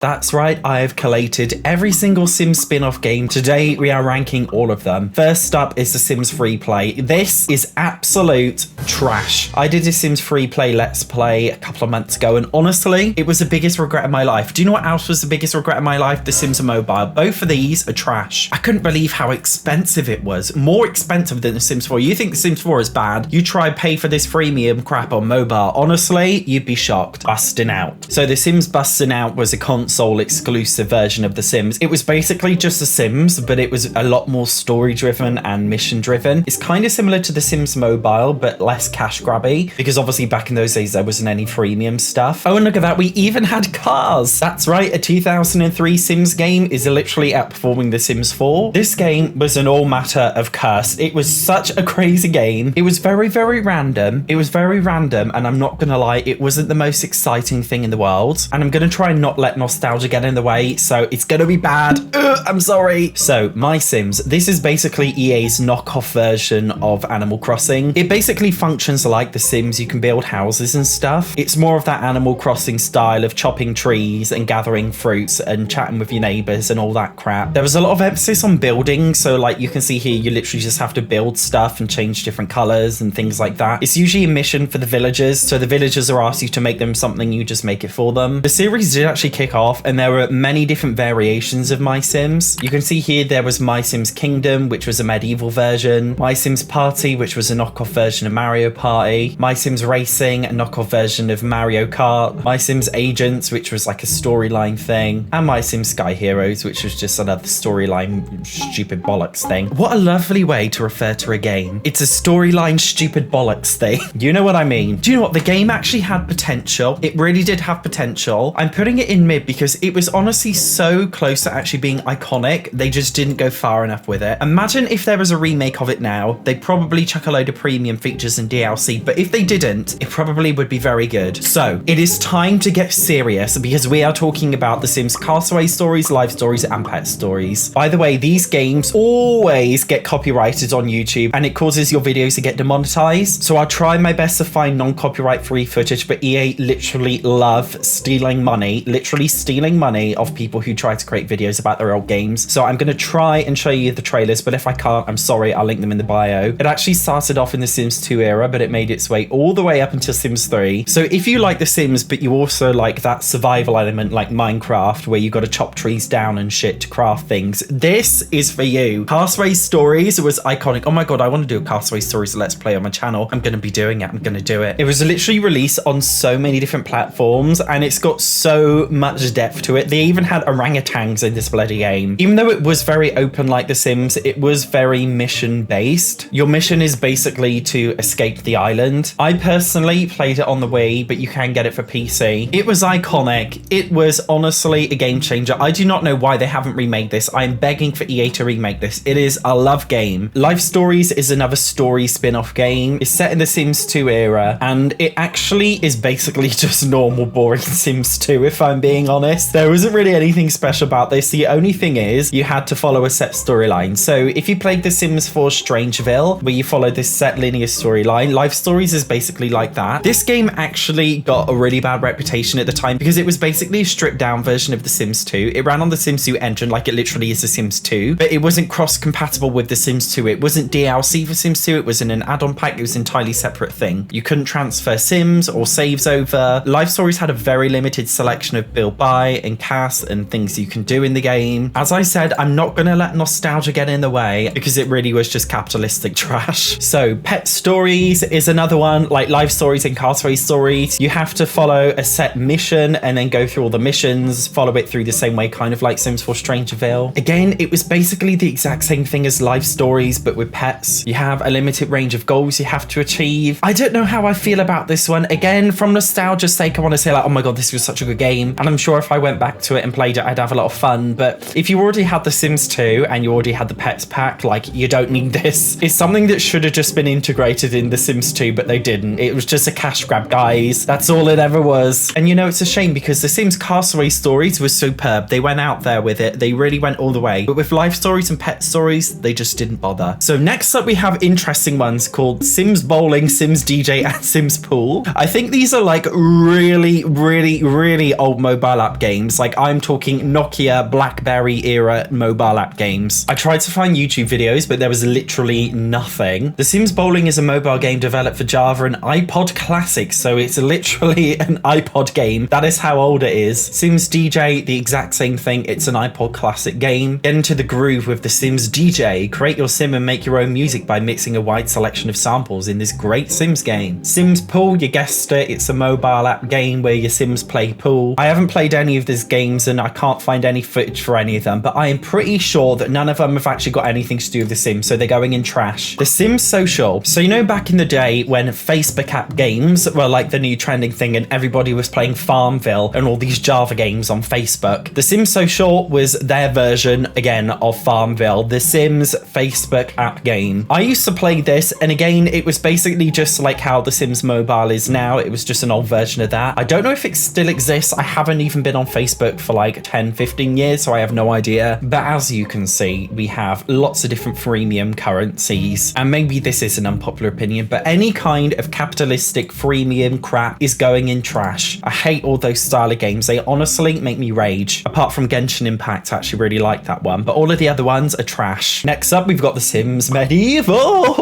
That's right, I have collated every single Sims spin-off game. Today, we are ranking all of them. First up is the Sims Freeplay. This is absolute trash. I did a Sims Freeplay Let's Play a couple of months ago, and honestly, it was the biggest regret of my life. Do you know what else was the biggest regret of my life? The Sims Mobile. Both of these are trash. I couldn't believe how expensive it was. More expensive than the Sims 4. You think the Sims 4 is bad? You try pay for this freemium crap on mobile. Honestly, you'd be shocked. Bustin Out. So the Sims Bustin Out was a console exclusive version of The Sims. It was basically just The Sims, but it was a lot more story driven and mission driven. It's kind of similar to The Sims Mobile, but less cash grabby, because obviously back in those days there wasn't any freemium stuff. Oh, and look at that, we even had cars. That's right, a 2003 Sims game is literally outperforming The Sims 4. This game was an all matter of curse. It was such a crazy game. It was very, very random. It was very random, and I'm not gonna lie, it wasn't the most exciting thing in the world. And I'm gonna try and not let nostalgia get in the way, so it's gonna be bad. I'm sorry. So, My Sims. This is basically EA's knockoff version of Animal Crossing. It basically functions like The Sims. You can build houses and stuff. It's more of that Animal Crossing style of chopping trees and gathering fruits and chatting with your neighbors and all that crap. There was a lot of emphasis on building, so like you can see here, you literally just have to build stuff and change different colors and things like that. It's usually a mission for the villagers, so the villagers are asked you to make them something, you just make it for them. The series did actually kick off, and there were many different variations of My Sims. You can see here there was My Sims Kingdom, which was a medieval version, My Sims Party, which was a knockoff version of Mario Party, My Sims Racing, a knockoff version of Mario Kart, My Sims Agents, which was like a storyline thing, and My Sims Sky Heroes, which was just another storyline stupid bollocks thing. What a lovely way to refer to a game. It's a storyline stupid bollocks thing. You know what I mean? Do you know what? The game actually had potential. It really did have potential. I'm putting it in mid because it was honestly so close to actually being iconic. They just didn't go far enough with it. Imagine if there was a remake of it now. They'd probably chuck a load of premium features and DLC, but if they didn't, it probably would be very good. So it is time to get serious because we are talking about The Sims Castaway Stories, Life Stories, and Pet Stories. By the way, these games always get copyrighted on YouTube and it causes your videos to get demonetized. So I'll try my best to find non-copyright free footage, but EA literally love stealing money, literally stealing money of people who try to create videos about their old games. So I'm going to try and show you the trailers, but if I can't, I'm sorry, I'll link them in the bio. It actually started off in the Sims 2 era, but it made its way all the way up until Sims 3. So if you like the Sims, but you also like that survival element like Minecraft, where you got to chop trees down and shit to craft things, this is for you. Castaway Stories was iconic. Oh my god, I want to do a Castaway Stories Let's Play on my channel. I'm going to be doing it. I'm going to do it. It was literally released on so many different platforms, and it's got so much depth to it. They even had orangutans in this bloody game. Even though it was very open like The Sims, it was very mission based. Your mission is basically to escape the island. I personally played it on the Wii, but you can get it for PC. It was iconic. It was honestly a game changer. I do not know why they haven't remade this. I'm begging for EA to remake this. It is a love game. Life Stories is another story spin-off game. It's set in the Sims 2 era, and it actually is basically just normal boring Sims 2, if I'm being honest. There wasn't really anything special about this. The only thing is you had to follow a set storyline. So if you played The Sims 4 Strangeville, where you follow this set linear storyline, Life Stories is basically like that. This game actually got a really bad reputation at the time because it was basically a stripped down version of The Sims 2. It ran on the Sims 2 engine like it literally is The Sims 2, but it wasn't cross compatible with The Sims 2. It wasn't DLC for Sims 2. It wasn't an add-on pack. It was an entirely separate thing. You couldn't transfer Sims or saves over. Life Stories had a very limited selection of build, buy, and cast and things you can do in the game. As I said, I'm not going to let nostalgia get in the way because it really was just capitalistic trash. So Pet Stories is another one, like Life Stories and Castaway Stories. You have to follow a set mission and then go through all the missions, follow it through the same way, kind of like Sims 4 Strangeville. Again, it was basically the exact same thing as Life Stories, but with pets. You have a limited range of goals you have to achieve. I don't know how I feel about this one. Again, from nostalgia's sake, I want to say like, oh my god, this was such a good game. And I'm sure if I went back to it and played it, I'd have a lot of fun. But if you already had The Sims 2 and you already had the Pets pack, like, you don't need this. It's something that should have just been integrated in The Sims 2, but they didn't. It was just a cash grab, guys. That's all it ever was. And you know, it's a shame because The Sims Castaway Stories was superb. They went out there with it. They really went all the way. But with Life Stories and Pet Stories, they just didn't bother. So next up, we have interesting ones called Sims Bowling, Sims DJ, and Sims Pool. I think these are like really, really, really old mobile app games. Like, I'm talking Nokia, BlackBerry era mobile app games. I tried to find YouTube videos, but there was literally nothing. The Sims Bowling is a mobile game developed for Java and iPod Classic, so it's literally an iPod game. That is how old it is. Sims DJ, the exact same thing. It's an iPod Classic game. Get into the groove with the Sims DJ. Create your sim and make your own music by mixing a wide selection of samples in this great Sims game. Sims Pool, you guessed it. It's a mobile app game where your Sims play pool. I haven't played any of these games and I can't find any footage for any of them, but I am pretty sure that none of them have actually got anything to do with The Sims, so they're going in trash. The Sims Social. So you know back in the day when Facebook app games were like the new trending thing and everybody was playing Farmville and all these Java games on Facebook? The Sims Social was their version, again, of Farmville, the Sims Facebook app game. I used to play this, and again, it was basically just like how The Sims Mobile is now. It was just an old version of that. I don't know if it still exists. I haven't even been on Facebook for like 10, 15 years, so I have no idea. But as you can see, we have lots of different freemium currencies, and maybe this is an unpopular opinion, but any kind of capitalistic freemium crap is going in trash. I hate all those style of games. They honestly make me rage. Apart from Genshin Impact, I actually really like that one, but all of the other ones are trash. Next up, we've got The Sims Medieval.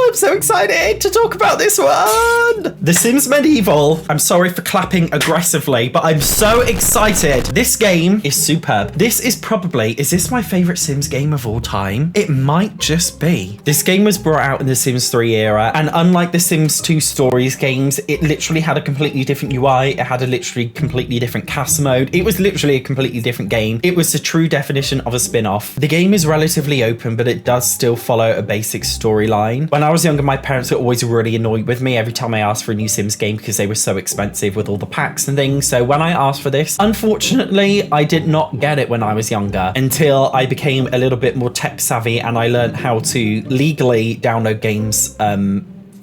I'm so excited to talk about this one. The Sims Medieval. I'm sorry for clapping aggressively, but I'm so excited. This game is superb. This is probably, is this my favorite Sims game of all time? It might just be. This game was brought out in the Sims 3 era, and unlike the Sims 2 Stories games, it literally had a completely different UI. It had a literally completely different cast mode. It was literally a completely different game. It was the true definition of a spin-off. The game is relatively open, but it does still follow a basic storyline. When I was younger, my parents were always really annoyed with me every time I asked for a new Sims game because they were so expensive with all the packs and things. So when I asked for this, unfortunately, I did not get it when I was younger until I became a little bit more tech savvy and I learned how to legally download games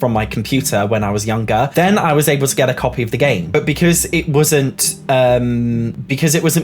from my computer when I was younger. Then I was able to get a copy of the game, but because it wasn't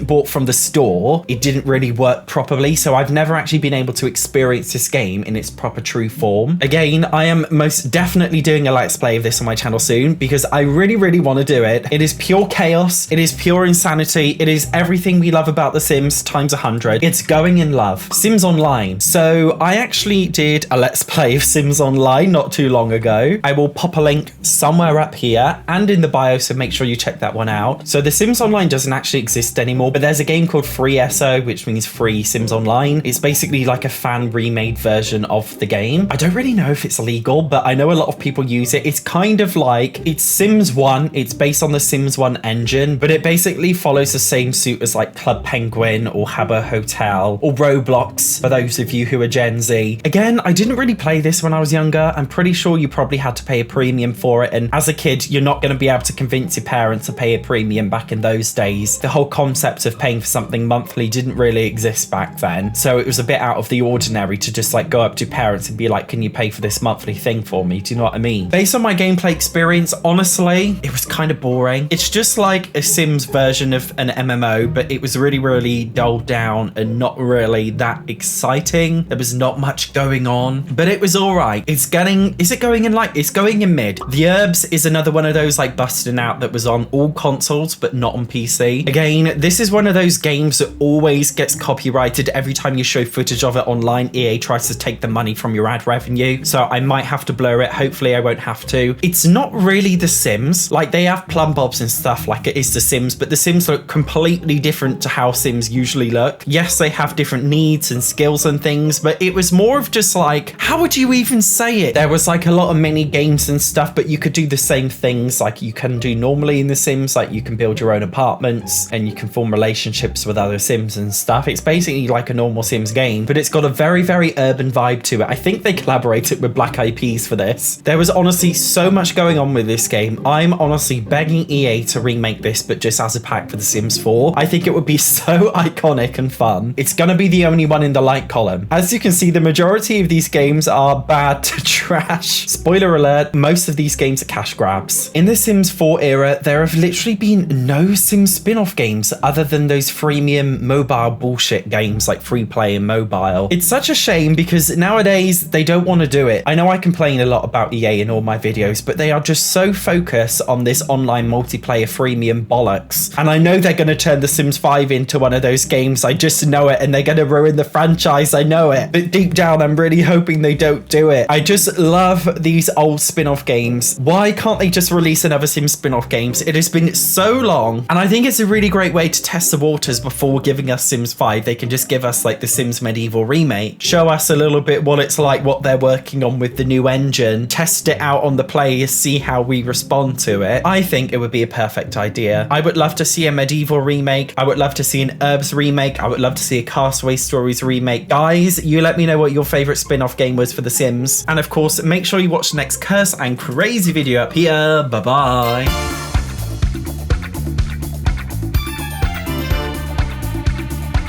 bought from the store, it didn't really work properly. So I've never actually been able to experience this game in its proper true form. Again, I am most definitely doing a let's play of this on my channel soon because I really want to do it. It is pure chaos. It is pure insanity. It is everything we love about The Sims times 100. It's going in love. Sims Online. So I actually did a let's play of Sims Online not too long ago. I will pop a link somewhere up here and in the bio, so make sure you check that one out. So The Sims Online doesn't actually exist anymore, but there's a game called Free SO, which means Free Sims Online. It's basically like a fan remade version of the game. I don't really know if it's legal, but I know a lot of people use it. It's kind of like, it's Sims 1. It's based on the Sims 1 engine, but it basically follows the same suit as like Club Penguin or Habbo Hotel or Roblox, for those of you who are Gen Z. Again, I didn't really play this when I was younger. I'm pretty sure you probably had to pay a premium for it, and as a kid you're not going to be able to convince your parents to pay a premium back in those days. The whole concept of paying for something monthly didn't really exist back then, so it was a bit out of the ordinary to just like go up to parents and be like, can you pay for this monthly thing for me? Do you know what I mean? Based on my gameplay experience, honestly, it was kind of boring. It's just like a Sims version of an MMO, but it was really dulled down and not really that exciting. There was not much going on, but it was all right. It's going in mid. The Herbs is another one of those like Bustin Out that was on all consoles but not on PC. Again, this is one of those games that always gets copyrighted. Every time you show footage of it online, EA tries to take the money from your ad revenue, so I might have to blur it. Hopefully I won't have to. It's not really The Sims. Like, they have plumb bobs and stuff like it is The Sims, but The Sims look completely different to how Sims usually look. Yes, they have different needs and skills and things, but it was more of just like, how would you even say it? There was like a lot of mini games and stuff, but you could do the same things like you can do normally in The Sims. Like, you can build your own apartments and you can form relationships with other Sims and stuff. It's basically like a normal Sims game, but it's got a very urban vibe to it. I think they collaborated with Black Eyed Peas for this. There was honestly so much going on with this game. I'm honestly begging EA to remake this, but just as a pack for The Sims 4. I think it would be so iconic and fun. It's gonna be the only one in the like column. As you can see, the majority of these games are bad to trash. Spoiler Spoiler alert, most of these games are cash grabs. In the Sims 4 era, there have literally been no Sims spin-off games other than those freemium mobile bullshit games like Freeplay and mobile. It's such a shame because nowadays they don't want to do it. I know I complain a lot about EA in all my videos, but they are just so focused on this online multiplayer freemium bollocks. And I know they're going to turn The Sims 5 into one of those games. I just know it, and they're going to ruin the franchise. I know it. But deep down, I'm really hoping they don't do it. I just love these old spin-off games. Why can't they just release another Sims spin-off games? It has been so long, and I think it's a really great way to test the waters before giving us Sims 5. They can just give us like the Sims Medieval remake, show us a little bit what it's like, what they're working on with the new engine, test it out on the players, see how we respond to it. I think it would be a perfect idea. I would love to see a Medieval remake. I would love to see an Herbs remake. I would love to see a Castaway Stories remake. Guys, you let me know what your favorite spin-off game was for The Sims. And of course, make sure you watch the next Curse and Crazy video up here. Bye-bye.